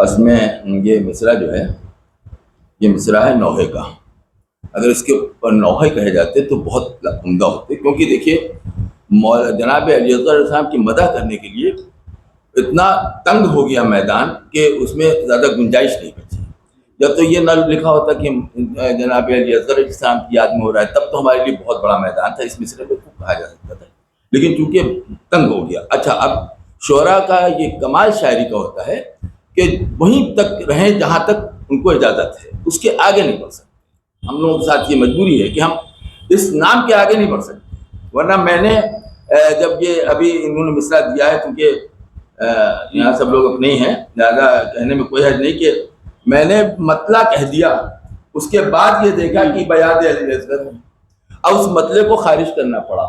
اس میں یہ مصرع جو ہے یہ مصرع ہے نوحے کا. اگر اس کے اوپر نوحے کہے جاتے تو بہت عمدہ ہوتے، کیونکہ دیکھیے جناب علی اصغر علیہ السلام کی مدح کرنے کے لیے اتنا تنگ ہو گیا میدان کہ اس میں زیادہ گنجائش نہیں بچی. جب تو یہ نہ لکھا ہوتا کہ جناب علی اصغر علیہ السلام کی یاد میں ہو رہا ہے تب تو ہمارے لیے بہت بڑا میدان تھا، اس مصرع میں خوب کہا جا سکتا تھا، لیکن چونکہ تنگ ہو گیا. اچھا، اب شعراء کا یہ کمال شاعری کا ہوتا ہے کہ وہیں تک رہیں جہاں تک ان کو اجازت ہے، اس کے آگے نہیں بڑھ سکتے. ہم لوگوں کے ساتھ یہ مجبوری ہے کہ ہم اس نام کے آگے نہیں بڑھ سکتے. ورنہ میں نے جب یہ ابھی انہوں نے مصرع دیا ہے، کیونکہ یہاں سب لوگ اپنے ہی ہیں لہٰذا کہنے میں کوئی حرج نہیں، کہ میں نے مطلع کہہ دیا، اس کے بعد یہ دیکھا کہ بیاد علی اصغر ہے. اب اس مطلع کو خارج کرنا پڑا،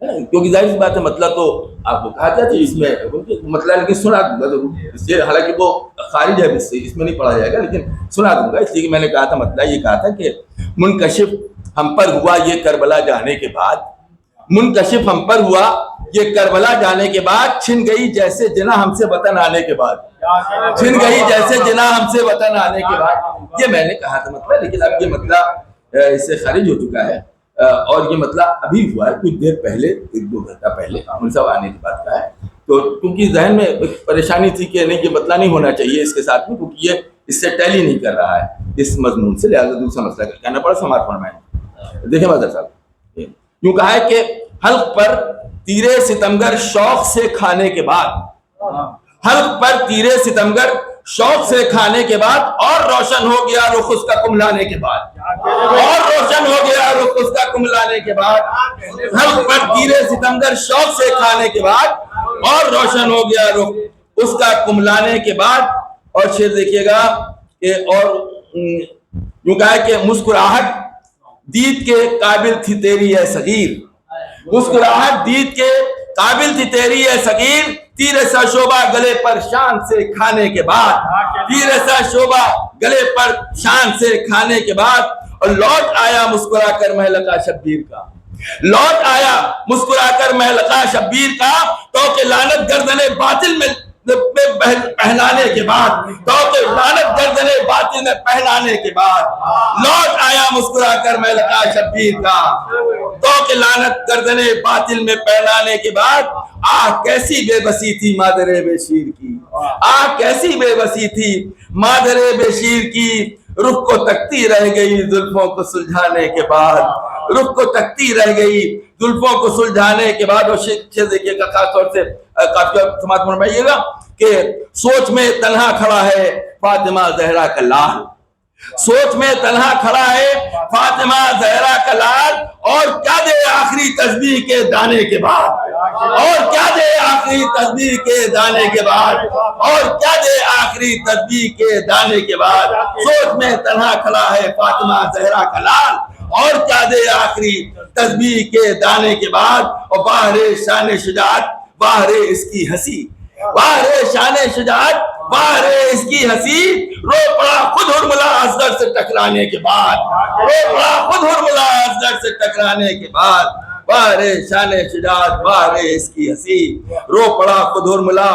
کیونکہ ظاہر سی بات ہے مطلع تو آپ کو کہا جاتا ہے اس میں مطلع، لیکن سنا دوں گا ضرور اس سے، حالانکہ وہ خارج ہے اس میں نہیں پڑھا جائے گا، لیکن سنا دوں گا. اس لیے کہ میں نے کہا تھا مطلع یہ کہا تھا کہ منکشف ہم پر ہوا یہ کربلا جانے کے بعد، منکشف ہم پر ہوا یہ کربلا جانے کے بعد، چھن گئی جیسے جنا ہم سے وطن آنے کے بعد، چھن گئی جیسے جنا ہم سے وطن آنے کے بعد. یہ میں نے کہا تھا مطلع، لیکن اب یہ مطلع اس سے خارج ہو چکا ہے، اور یہ مطلع ابھی ہوا ہے کچھ دیر پہلے، 1-2 گھنٹہ پہلے ہم سب آنے کی بات کا ہے. تو کیونکہ ذہن میں پریشانی تھی کہ نہیں یہ مطلع نہیں ہونا چاہیے اس کے ساتھ میں، کیونکہ یہ اس سے ٹیلی نہیں کر رہا ہے اس مضمون سے، لہٰذا دوسرا مسئلہ کہنا پڑا سماعت فرمائیں. دیکھیں مدر صاحب، یوں کہا ہے کہ حلق پر تیرے ستمگر شوق سے کھانے کے بعد، حلق پر تیرے ستمگر شوق سے کھانے کے بعد، اور روشن ہو گیا رخ اس کا کملانے کے بعد، اور روشن ہو گیا رخ اس کا کملانے کے بعد، حلق پر تیرے ستمگر شوق سے کھانے کے بعد، اور روشن ہو گیا رخ اس کا کملانے کے بعد. اور شعر دیکھیے گا کہ اور یوں کہا ہے کہ مسکراہٹ دید کے قابل تھی تیری اے صغیر، مسکراہٹ دید کے قابل تھی تیری اے صغیر، تیر سا شعبہ گلے پر شان سے کھانے کے بعد، تیر سا شعبہ گلے پر شان سے کھانے کے بعد. اور لوٹ آیا مسکرا کر مہلکہ شبیر کا، لوٹ آیا مسکرا کر مہلکہ شبیر کا، تو کہ لعنت گردن باطل میں پہنانے کے بعد، تو کہ لعنت گردن باطل میں پہنانے کے بعد، لوٹ آیا مسکرا کر مہلکہ شبیر کا، تو کہ لعنت گردن باطل میں پہنانے کے بعد. آہ کیسی بے بسی تھی مادر بے شیر کی، آہ کیسی بے بسی تھی مادر بے شیر کی، رخ کو تکتی رہ گئی زلفوں کو سلجھانے کے بعد، رخ کو تکتی رہ گئی زلفوں کو سلجھانے کے بعد. اور شیخ دیکھیے گا خاص طور سے کافی سماعت فرمائیے گا کہ سوچ میں تنہا کھڑا ہے فاطمہ زہرا کا لال، سوچ میں تنہا کھڑا ہے فاطمہ زہرا کا لال، اور کیا دے آخری تسبیح کے دانے کے بعد، اور کیا دے آخری تسبیح کے دانے کے بعد، اور کیا دے آخری تسبیح کے دانے کے بعد. سوچ میں تنہا کھڑا ہے فاطمہ زہرا کا لال، اور کیا دے آخری تسبیح کے دانے کے بعد. اور باہر شان شجاعت باہر اس کی ہنسی، باہر شان شجاعت باہر اس کی ہنسی، رو پڑا خود ہرملا اصغر سے ٹکرانے کے بعد، رو پڑا خود ہرملا اصغر سے ٹکرانے کے بعد. باہر شان شجاعت باہر اس کی ہنسی، رو پڑا خود ہرملا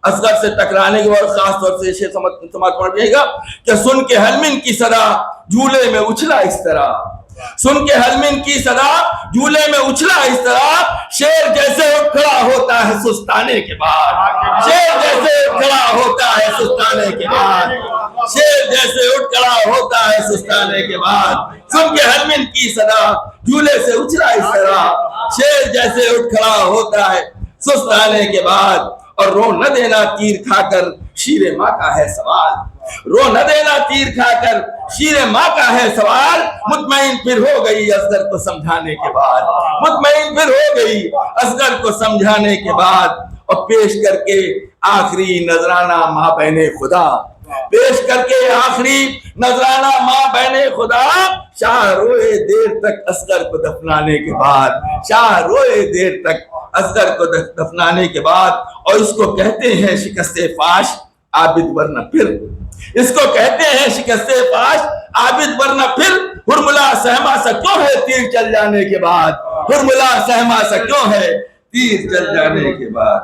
اصغر سے ٹکرانے کے بعد. خاص طور سے شیخ سماعت فرمائیے گا کہ سن کے حلمن کی صدا جھولے میں اچھلا اس طرح، سن کے حلمن کی صدا جھولے میں اچھلا اس طرح، شیر جیسے اٹھ کھڑا ہوتا ہے سستانے کے بعد، شیر جیسے اٹھ کھڑا ہوتا ہے سستانے کے بعد، شیر جیسے اٹھ کھڑا ہوتا ہے سستانے کے بعد. سن کے حلمن کی صدا جھولے سے اچھلا اس طرح، شیر جیسے اٹھ کھڑا ہوتا ہے سستانے کے بعد. اور رو نہ دینا تیر کھا کر شیر ماں کا ہے سوال، رو نہ دینا تیر کھا کر شیر ماں کا ہے سوال. مطمئن پھر ہو گئی اصغر کو سمجھانے کے بعد، مطمئن پھر ہو گئی اصغر کو سمجھانے کے بعد. اور پیش کر کے آخری نذرانہ ماں بہن خدا، پیش کر کے آخری نذرانہ ماں بہن خدا، شاہ روئے دیر تک اصغر کو دفنانے کے بعد، شاہ روئے دیر تک اصغر کو دفنانے کے بعد. اور اس کو کہتے ہیں شکست فاش عابد ورنہ پھر، اس کو کہتے ہیں شکست فاش عابد ورنہ پھر. ہرملا سہما سا کیوں ہے تیر چل جانے کے بعد، ہرملا سہما سا کیوں ہے تیر چل جانے کے بعد.